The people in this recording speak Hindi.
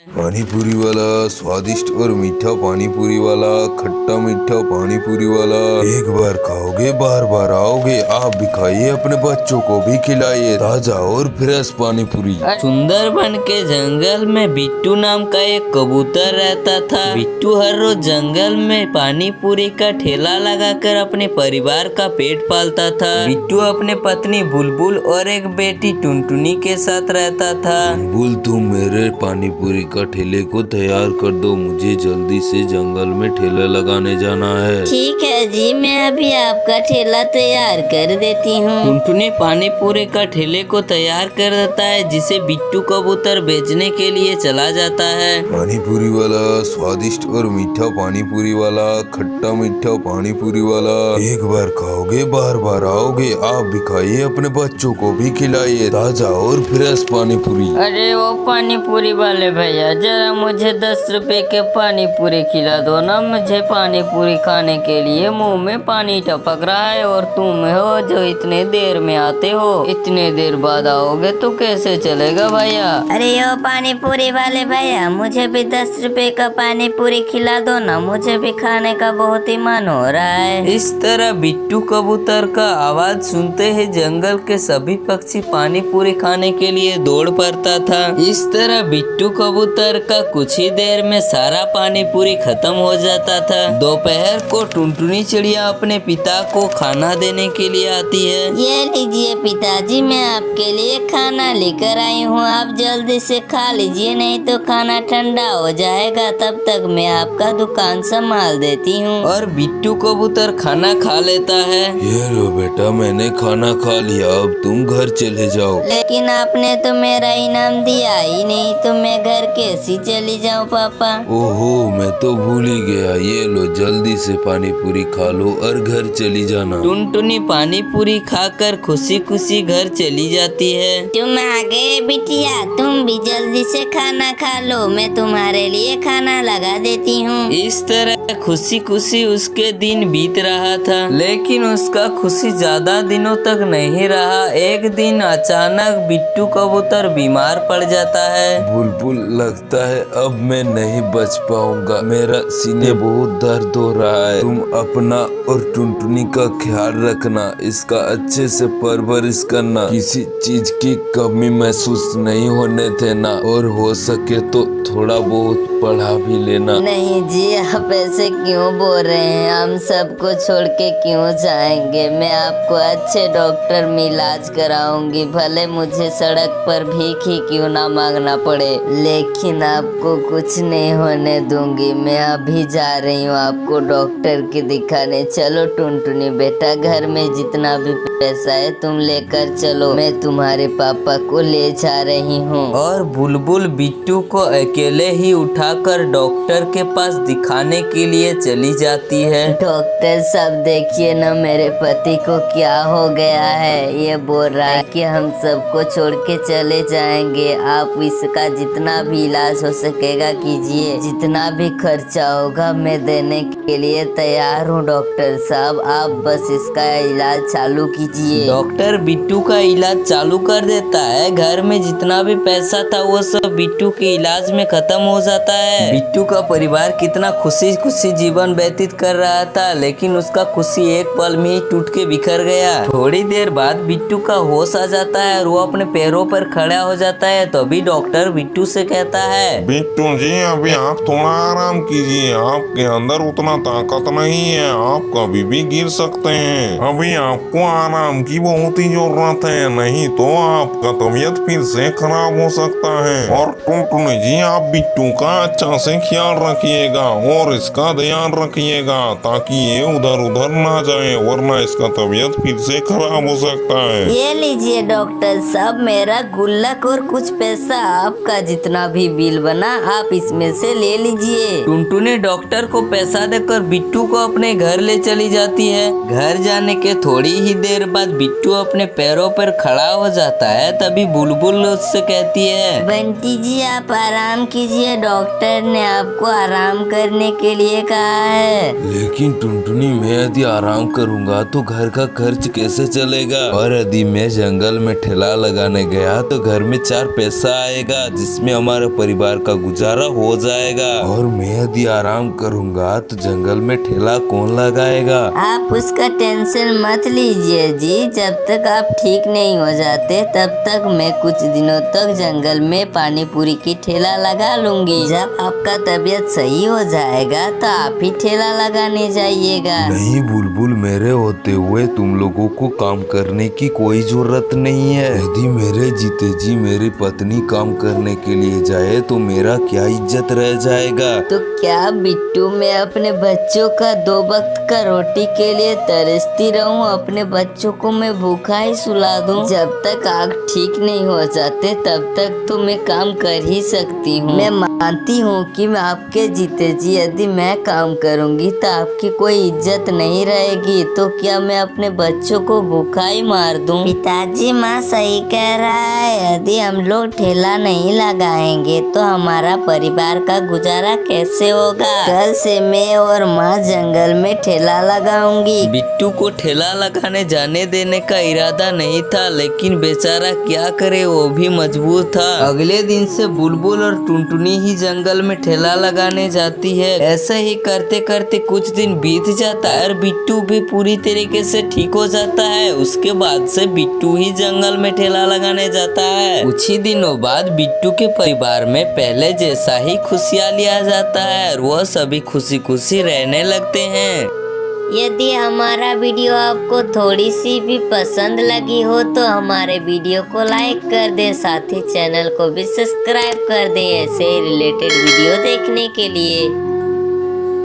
पानी पूरी वाला, स्वादिष्ट और मीठा पानी पूरी वाला, खट्टा मीठा पानी पूरी वाला। एक बार खाओगे बार बार आओगे। आप भी खाइए, अपने बच्चों को भी खिलाइए ताजा और फ्रेश पानी पूरी। सुंदरबन के जंगल में बिट्टू नाम का एक कबूतर रहता था। बिट्टू हर रोज जंगल में पानी पूरी का ठेला लगाकर अपने परिवार का पेट पालता था। बिट्टू अपने पत्नी बुलबुल और एक बेटी टुनटुनी के साथ रहता था। बुलबुल, तुम मेरे पानी पूरी का ठेले को तैयार कर दो, मुझे जल्दी से जंगल में ठेला लगाने जाना है। ठीक है जी, मैं अभी आपका ठेला तैयार कर देती हूँ। टुनटुनी पानी पूरी का ठेले को तैयार कर देता है, जिसे बिट्टू कबूतर बेचने के लिए चला जाता है। पानी पूरी वाला, स्वादिष्ट और मीठा पानी पूरी वाला, खट्टा मीठा पानी पूरी वाला। एक बार खाओगे बार बार आओगे। आप भी खाइए, अपने बच्चों को भी खिलाइए ताजा और फ्रेश पानी पूरी। अरे वो पानी पूरी वाले भैया, जरा मुझे 10 रुपए के पानी पूरी खिला दो ना। मुझे पानी पूरी खाने के लिए मुंह में पानी टपक रहा है, और तुम हो जो इतने देर में आते हो। इतने देर बाद आओगे तो कैसे चलेगा भैया? अरे ओ पानी पूरी वाले भैया, मुझे भी 10 रुपए का पानी पूरी खिला दो ना, मुझे भी खाने का बहुत ही मन हो रहा है। इस तरह बिट्टू कबूतर का आवाज सुनते ही जंगल के सभी पक्षी पानी पूरी खाने के लिए दौड़ पड़ता था। इस तरह बिट्टू कबूतर का कुछ ही देर में सारा पानी पूरी खत्म हो जाता था। दोपहर को टुनटुनी चिड़िया अपने पिता को खाना देने के लिए आती है। ये लीजिए पिताजी, मैं आपके लिए खाना लेकर आई हूँ, आप जल्दी से खा लीजिए, नहीं तो खाना ठंडा हो जाएगा। तब तक मैं आपका दुकान संभाल देती हूँ। और बिट्टू कबूतर खाना खा लेता है। ये लो बेटा, मैंने खाना खा लिया, अब तुम घर चले जाओ। लेकिन आपने तो मेरा इनाम दिया ही नहीं, तो मैं घर कैसी चली जाऊँ पापा? ओहो, मैं तो भूल ही गया। ये लो, जल्दी से पानी पूरी खा लो और घर चली जाना। टुनटुनी पानी पूरी खाकर खुशी खुशी घर चली जाती है। तुम आ गए बिटिया, तुम भी जल्दी से खाना खा लो, मैं तुम्हारे लिए खाना लगा देती हूँ। इस तरह खुशी खुशी उसके दिन बीत रहा था, लेकिन उसका खुशी ज्यादा दिनों तक नहीं रहा। एक दिन अचानक बिट्टू कबूतर बीमार पड़ जाता है। बुलबुल, लगता है अब मैं नहीं बच पाऊंगा, मेरा सीने बहुत दर्द हो रहा है। तुम अपना और टुनटुनी का ख्याल रखना, इसका अच्छे से परवरिश करना, किसी चीज की कमी महसूस नहीं होने देना, और हो सके तो थोड़ा बहुत पढ़ा भी लेना। नहीं जी, आप ऐसे क्यों बोल रहे हैं? हम सबको छोड़ के क्यों जाएंगे? मैं आपको अच्छे डॉक्टर में इलाज कराऊंगी, भले मुझे सड़क पर भीख ही क्यों ना मांगना पड़े, लेकिन आपको कुछ नहीं होने दूंगी। मैं अभी जा रही हूँ आपको डॉक्टर के दिखाने। चलो टुनटुनी बेटा, घर में जितना भी पैसा है तुम लेकर चलो, मैं तुम्हारे पापा को ले जा रही हूँ। और बुलबुल बिट्टू को अकेले ही उठाकर डॉक्टर के पास दिखाने के लिए चली जाती है। डॉक्टर साहब देखिए ना, मेरे पति को क्या हो गया है। ये बोल रहा है कि हम सबको छोड़ के चले जाएंगे, आप इसका जितना भी इलाज हो सकेगा कीजिए, जितना भी खर्चा होगा मैं देने के लिए तैयार हूँ। डॉक्टर साहब, आप बस इसका इलाज चालू कीजिए। डॉक्टर बिट्टू का इलाज चालू कर देता है। घर में जितना भी पैसा था वो सब बिट्टू के इलाज में खत्म हो जाता है। बिट्टू का परिवार कितना खुशी खुशी जीवन व्यतीत कर रहा था, लेकिन उसका खुशी एक पल में ही टूट के बिखर गया। थोड़ी देर बाद बिट्टू का होश आ जाता है और वो अपने पैरों पर खड़ा हो जाता है। तभी डॉक्टर बिट्टू से कहता है, बिट्टू जी, अभी आप थोड़ा आराम कीजिए, आपके अंदर उतना ताकत नहीं है, आप कभी भी गिर सकते हैं। अभी आपको आराम की बहुत ही जरूरत है, नहीं तो आपका तबीयत फिर से खराब हो सकता है। और टुनटुनी जी, आप बिट्टू का अच्छा से ख्याल रखिएगा और इसका ध्यान रखिएगा, ताकि ये उधर उधर ना जाए, वरना इसका तबीयत फिर से खराब हो सकता है। ये लीजिए डॉक्टर साहब, मेरा गुल्लक और कुछ पैसा, आपका जितना भी बिल बना आप इसमें से ले लीजिए। टुनटुनी डॉक्टर को पैसा देकर बिट्टू को अपने घर ले चली जाती है। घर जाने के थोड़ी ही देर बाद बिट्टू अपने पैरों पर खड़ा हो जाता है। तभी बुलबुल उससे कहती है, बंटी जी आप आराम कीजिए, डॉक्टर ने आपको आराम करने के लिए कहा है। लेकिन टुनटुनी, मैं यदि आराम करूंगा तो घर का खर्च कैसे चलेगा? और यदि मैं जंगल में ठेला लगाने गया तो घर में 4 पैसा आएगा, जिसमें हमारा परिवार परिवार का गुजारा हो जाएगा। और मैं यदि आराम करूंगा तो जंगल में ठेला कौन लगाएगा। आप उसका टेंशन मत लीजिए जी, जब तक आप ठीक नहीं हो जाते तब तक मैं कुछ दिनों तक जंगल में पानी पूरी की ठेला लगा लूंगी। जब आपका तबीयत सही हो जाएगा तो आप ही ठेला लगाने जाइएगा। नहीं बुलबुल, मेरे होते हुए तुम लोगों को काम करने की कोई जरूरत नहीं है। यदि मेरे जीते जी मेरी पत्नी काम करने के लिए जाए तो मेरा क्या इज्जत रह जाएगा। तो क्या बिट्टू, मैं अपने बच्चों का 2 वक्त का रोटी के लिए तरसती रहूं? अपने बच्चों को मैं भूखा ही सुला दूं? जब तक आग ठीक नहीं हो जाते तब तक तो मैं काम कर ही सकती हूँ। मैं मानती हूँ कि मैं आपके जीते जी यदि मैं काम करूँगी तो आपकी कोई इज्जत नहीं रहेगी। तो क्या मैं अपने बच्चों को भूखा ही मार दूं? पिताजी, माँ सही कह रहा है। यदि हम लोग ठेला नहीं लगाएंगे तो हमारा परिवार का गुजारा कैसे होगा? कल से मैं और माँ जंगल में ठेला लगाऊंगी। बिट्टू को ठेला लगाने जाने देने का इरादा नहीं था, लेकिन बेचारा क्या करे, वो भी मजबूर था। अगले दिन से बुलबुल और टुनटुनी ही जंगल में ठेला लगाने जाती है। ऐसा ही करते करते कुछ दिन बीत जाता है और बिट्टू भी पूरी तरीके से ठीक हो जाता है। उसके बाद से बिट्टू ही जंगल में ठेला लगाने जाता है। कुछ ही दिनों बाद बिट्टू के परिवार में पहले जैसा ही खुशहाली आ जाता है और वह सभी खुशी खुशी रहने लगते हैं। यदि हमारा वीडियो आपको थोड़ी सी भी पसंद लगी हो तो हमारे वीडियो को लाइक कर दें, साथ ही चैनल को भी सब्सक्राइब कर दें ऐसे रिलेटेड वीडियो देखने के लिए।